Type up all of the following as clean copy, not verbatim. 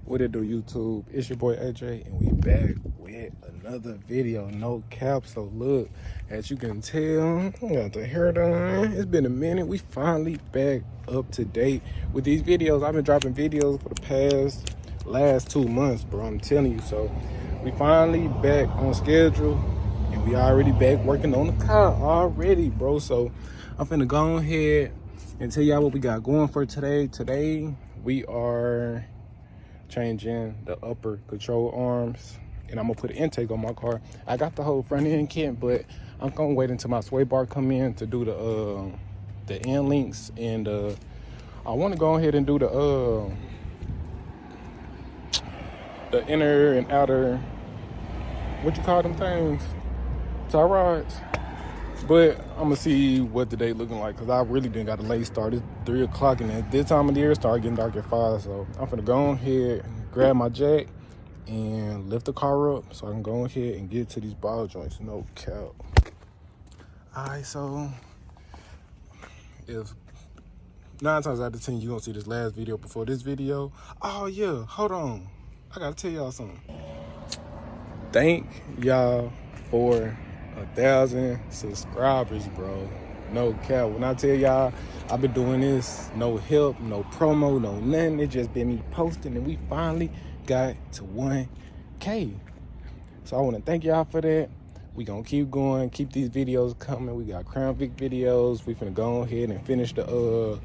What it do, YouTube? It's your boy AJ, and we back with another video. No cap. So look, as you can tell, I got the hair done. It's been a minute. We finally back up to date with these videos. I've been dropping videos for the last 2 months, bro. I'm telling you. So we finally back on schedule, and we already back working on the car already, bro. So I'm finna go ahead and tell y'all what we got going for today. Today we are changing the upper control arms, and I'm gonna put an intake on my car. I got the whole front end kit, but I'm gonna wait until my sway bar come in to do the end links, and I want to go ahead and do the inner and outer, what you call them things, tie rods. But I'm gonna see what the day looking like, because I really didn't got a late start. It's 3 o'clock, and at this time of the year it started getting dark at 5. So I'm gonna go ahead, grab my jack, and lift the car up so I can go ahead and get to these ball joints. No cap. Alright, so if 9 times out of 10 you're gonna see this last video before this video. Oh yeah, hold on. I gotta tell y'all something. Thank y'all for 1,000 subscribers, bro. No cap. When I tell y'all I've been doing this, no help, no promo, no nothing. It just been me posting, and we finally got to 1K. So I want to thank y'all for that. We gonna keep going, keep these videos coming. We got Crown Vic videos. We finna go ahead and finish the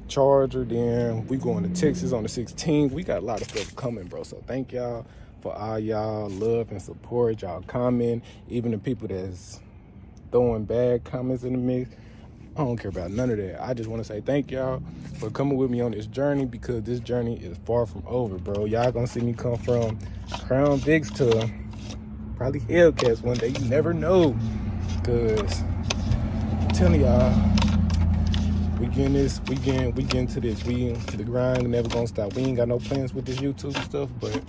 Charger. Then we going to Texas on the 16th. We got a lot of stuff coming, bro. So thank y'all for all y'all love and support, y'all comment, even the people that's throwing bad comments in the mix. I don't care about none of that. I just want to say thank y'all for coming with me on this journey, because this journey is far from over, bro. Y'all gonna see me come from Crown Vics to probably Hellcats one day. You never know, because I'm telling y'all, we getting this, we getting to this, we into the grind, and never gonna stop. We ain't got no plans with this YouTube stuff, but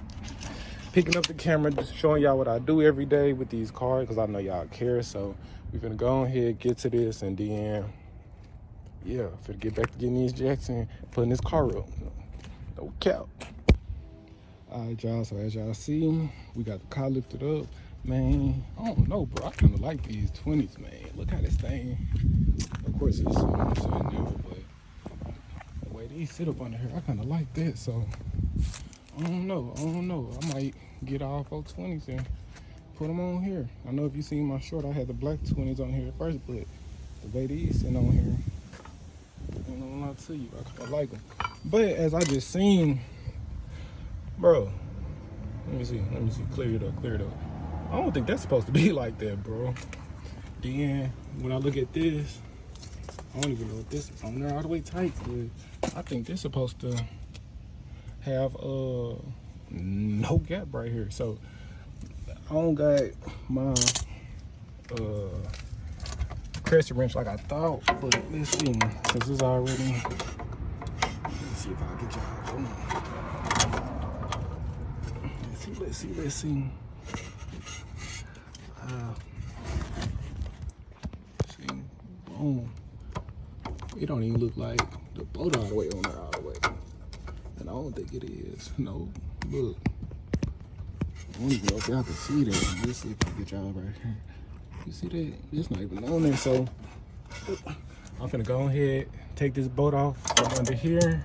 picking up the camera, just showing y'all what I do every day with these cars, because I know y'all care. So we're gonna go ahead, get to this, and then yeah, finna get back to getting these jacks and putting this car up. No cap. All right, y'all, so as y'all see, we got the car lifted up. Man, I don't know, bro. I kind of like these 20s, man. Look how this thing, of course it's never, but the way these sit up under here, I kind of like that. So I don't know. I might get all 420s and put them on here. I know if you seen my short, I had the black 20s on here at first, but the way these sit on here, I ain't gonna lie to you, I kinda like them. But as I just seen, bro, let me see, clear it up. I don't think that's supposed to be like that, bro. Then when I look at this, I don't even know if this is on there all the way tight, but I think this supposed to have no gap right here. So I don't got my crescent wrench like I thought, but let's see, because it's already, let's see if I can get y'all. Let's see. See, boom. It don't even look like the boat all the way on there all the way. And I don't think it is. No, look. I don't even know if y'all can see that. Let's see if I can get y'all right here. You see that? It's not even on there. So I'm finna go ahead, take this bolt off from under here,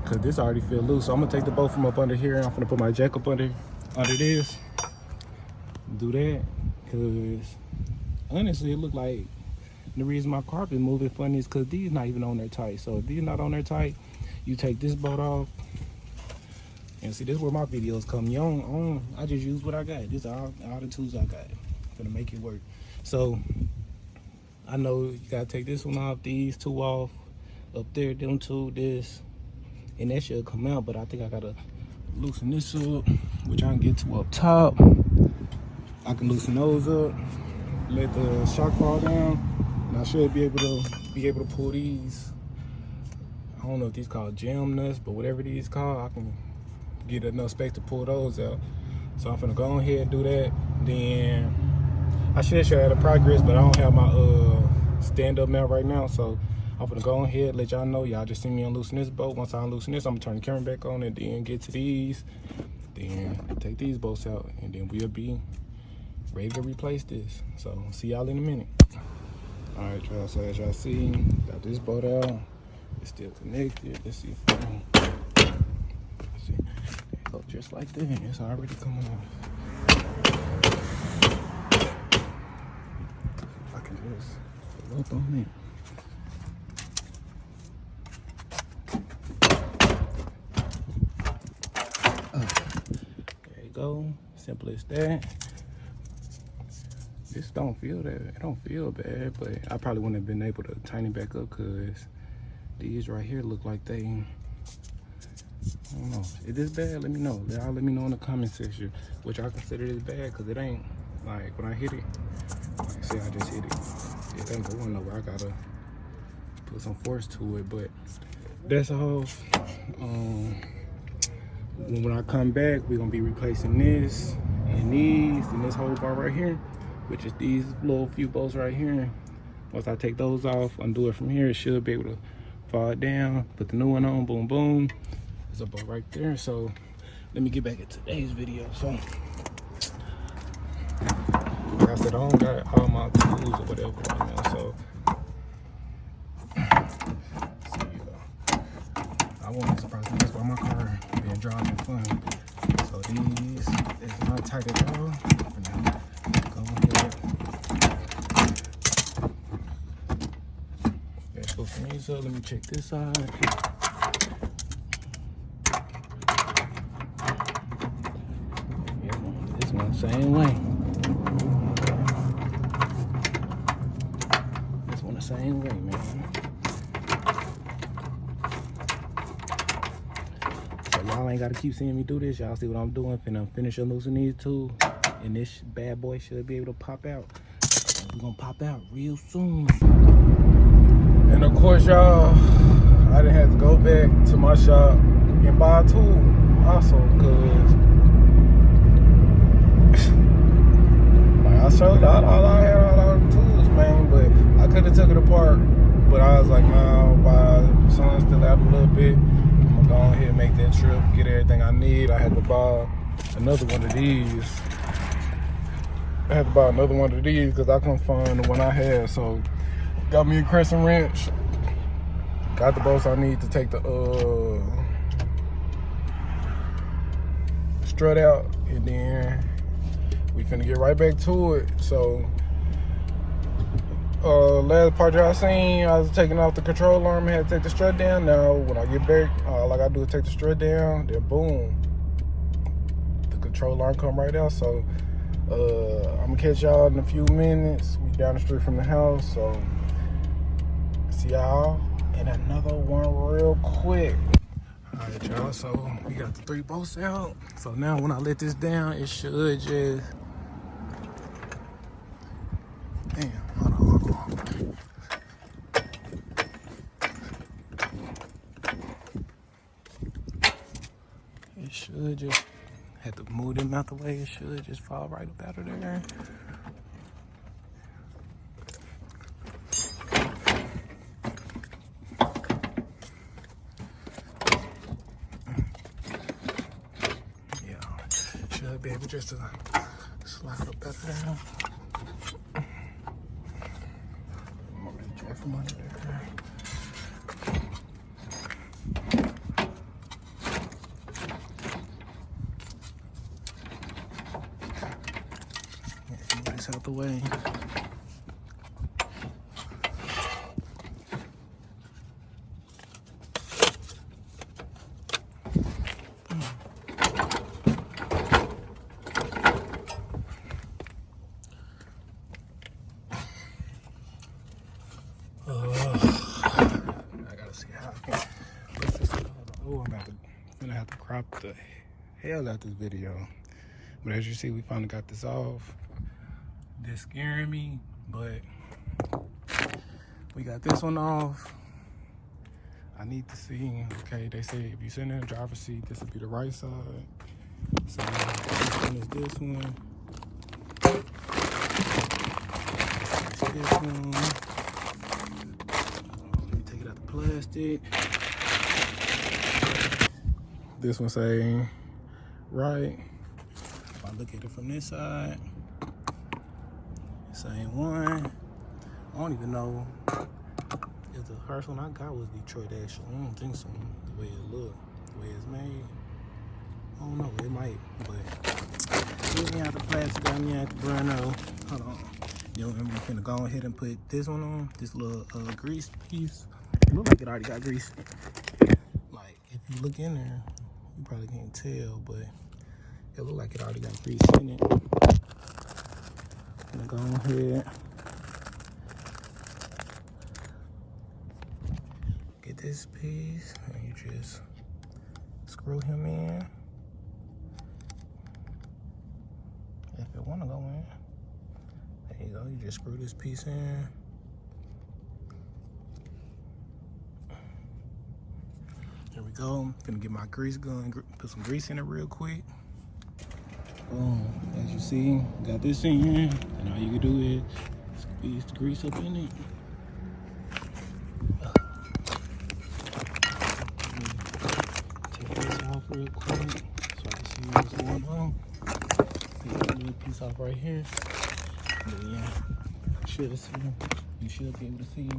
because this already feel loose. So I'm gonna take the bolt from up under here, and I'm finna put my jack up under this. Do that, because honestly, it look like the reason my carpet moving funny is because these not even on there tight. So if these not on there tight, you take this bolt off, and see, this is where my videos come. I just use what I got. This all the tools I got. I'm gonna make it work. So I know you gotta take this one off, these two off, up there, them two, this, and that should come out. But I think I gotta loosen this up, which I can get to up top. I can loosen those up, let the shock fall down, and I should be able to pull these. I don't know if these called jam nuts, but whatever these called, I can get enough space to pull those out. So I'm gonna go ahead and do that. Then I should show you the progress, but I don't have my stand-up mount right now, so I'm gonna go ahead, let y'all know. Y'all just see me unloosen this bolt. Once I unloosen this, I'm gonna turn the camera back on and then get to these. Then take these bolts out, and then we'll be ready to replace this. So see y'all in a minute. All right, y'all, so as y'all see, got this bolt out. It's still connected. Let's see. Let's see. It goes just like that. It's already coming off. I can just pull up on it. There you go. Simple as that. This don't feel that, it don't feel bad, but I probably wouldn't have been able to tighten it back up because these right here look like they, I don't know. Is this bad? Let me know. Y'all let me know in the comment section which I consider this bad, because it ain't, like when I hit it, like say I just hit it, it ain't going nowhere. I gotta put some force to it, but that's all. When I come back, we're gonna be replacing this and these and this whole bar right here, which is these little few bolts right here. Once I take those off, undo it from here, it should be able to fall down, put the new one on, boom, boom. There's a bolt right there. So let me get back to today's video. So, like I said, I don't got all my tools or whatever right now, so. I won't be surprised if this by my car being driving fun. So these is not tight at all. Go ahead. Let's go from these up. Let me check this side. Yeah, this one same way. This one the same way, man. Y'all ain't gotta keep seeing me do this. Y'all see what I'm doing. Finna finish unloosening these two, and this bad boy should be able to pop out. We're gonna pop out real soon. And of course, y'all, I didn't have to go back to my shop and buy a tool also, cause like I showed y'all all I had, all the tools, man. But I could have took it apart, but I was like, nah, while the sun still out a little bit, go ahead and make that trip, get everything I need. I had to buy another one of these. Because I couldn't find the one I had. So got me a crescent wrench. Got the bolts I need to take the strut out, and then we finna get right back to it. So last part y'all seen, I was taking off the control arm and had to take the strut down. Now when I get back, all I gotta do is take the strut down, then boom, the control arm come right out. So I'm gonna catch y'all in a few minutes. We down the street from the house, so see y'all in another one real quick. All right, y'all, so we got the 3 bolts out. So now when I let this down, it should just, damn, hold on. It should just, had to move them out the way, it should just fall right up out of there. Yeah, should be able just to slide up out of there. From under there. Move this out the way. Gonna have to crop the hell out this video, but as you see, we finally got this off. This scaring me, but we got this one off. I need to see, okay, they say if you sit in the driver's seat, this will be the right side. So this one is this one. It's this one. Let me take plastic. This one say right. If I look at it from this side, same one. I don't even know if the first one I got was Detroit actually. I don't think so. The way it look, the way it's made. I don't know, it might, but we got the plastic on me at the Bruno. Hold on. Then we're gonna go ahead and put this one on, this little grease piece. It looks like it already got grease. Like, if you look in there, you probably can't tell, but it looks like it already got grease in it. I'm gonna go ahead, get this piece, and you just screw him in. If it wanna go in, there you go, you just screw this piece in. There we go. I'm gonna get my grease gun, put some grease in it real quick. Boom. As you see, got this in here, and all you can do is squeeze the grease up in it. Take this off real quick so I can see what's going on. Take that little piece off right here. But yeah, you should be able to see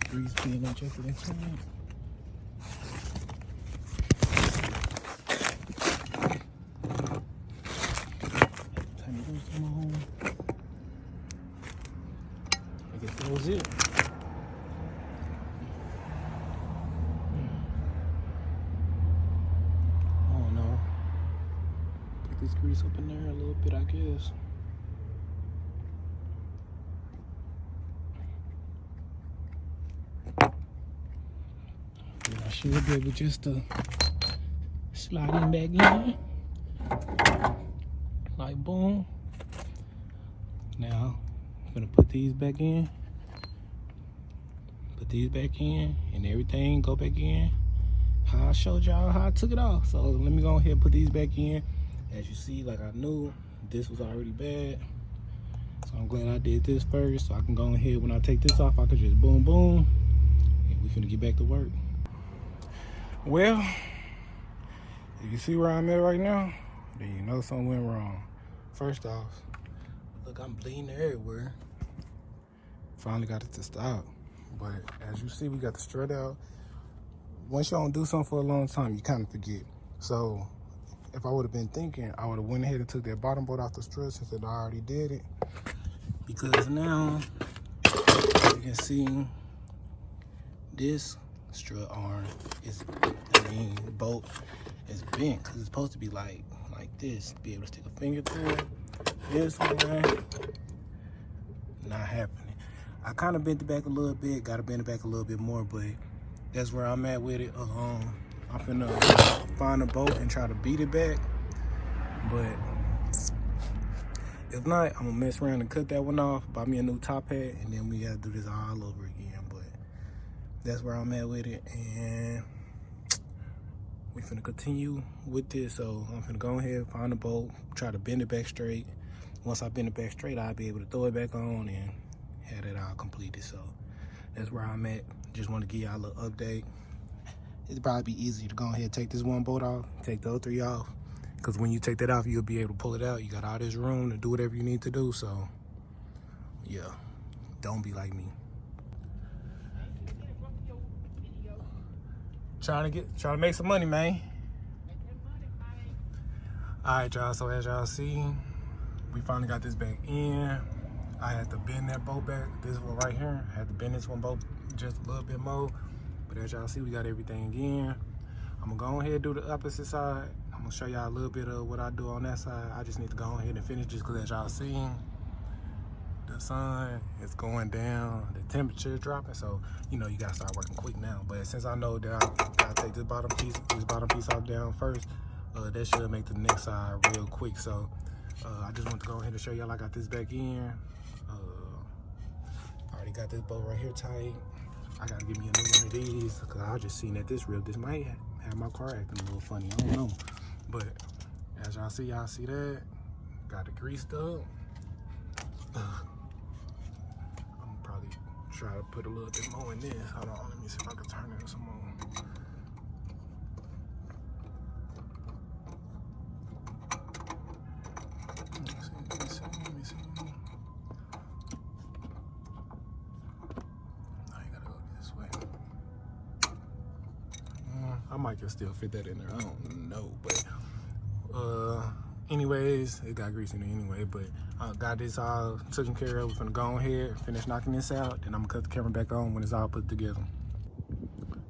grease being injected into it. I guess that was it. I don't know. Put this grease up in there a little bit, I guess. And I should be able just to slide him back in. Like boom. Now I'm gonna put these back in. Put these back in and everything go back in. How I showed y'all how I took it off. So let me go ahead and put these back in. As you see, like I knew this was already bad. So I'm glad I did this first. So I can go ahead when I take this off, I can just boom boom. And we finna get back to work. Well, if you see where I'm at right now, then you know something went wrong. First off, look, I'm bleeding everywhere. Finally got it to stop. But as you see, we got the strut out. Once you don't do something for a long time, you kind of forget. So if I would have been thinking, I would have went ahead and took that bottom bolt off the strut since I already did it. Because now, you can see this strut arm is, bolt is bent because it's supposed to be like this, be able to stick a finger through it. This one, not happening. I kind of bent it back a little bit, got to bend it back a little bit more, but that's where I'm at with it. I'm finna find a bolt and try to beat it back, but if not, I'm gonna mess around and cut that one off, buy me a new top hat, and then we gotta do this all over again. But that's where I'm at with it, and we finna continue with this. So I'm finna go ahead, find a bolt, try to bend it back straight. Once I bend it back straight, I'll be able to throw it back on and have it all completed. So that's where I'm at. Just want to give y'all a little update. It'd probably be easy to go ahead and take this one bolt off, take the other three off, because when you take that off, you'll be able to pull it out. You got all this room to do whatever you need to do. So yeah, don't be like me. Trying to make some money, man. All right, y'all, so as y'all see, we finally got this back in. I had to bend that bolt back, this one right here. I had to bend this one bolt just a little bit more. But as y'all see, we got everything in. I'm gonna go ahead and do the opposite side. I'm gonna show y'all a little bit of what I do on that side. I just need to go ahead and finish just because as y'all see, the sun is going down, the temperature is dropping, so you know you gotta start working quick now. But since I know that I gotta take this bottom piece off down first, that should make the next side real quick. So I just want to go ahead and show y'all I got this back in. I already got this bolt right here tight. I gotta give me a new one of these because I just seen that this might have my car acting a little funny. I don't know, but as y'all see that got it greased up. I'm probably try to put a little bit more in this. Hold on, let me see if I can turn it some more. Let me see. Now you gotta go this way. I might just still fit that in there. I don't know, but anyways, it got greasy anyway, but I got this all taken care of. We're finna go ahead, finish knocking this out, then I'm gonna cut the camera back on when it's all put together.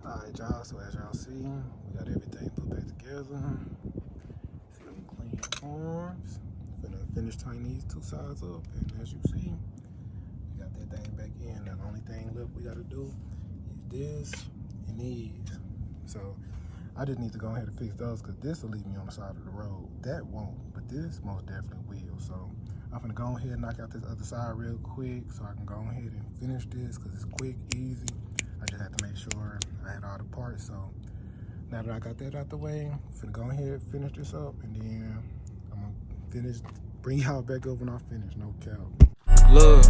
All right, y'all, so as y'all see, we got everything put back together. Some clean arms. Finna finish tying these two sides up, and as you see, we got that thing back in. Now the only thing left we gotta do is this and these. So I just need to go ahead and fix those because this will leave me on the side of the road. That won't, but this most definitely will. So I'm gonna go ahead and knock out this other side real quick so I can go ahead and finish this because it's quick, easy. I just have to make sure I had all the parts. So now that I got that out the way, I'm gonna go ahead and finish this up, and then I'm gonna finish, bring y'all back over when I finish, no cap. Look.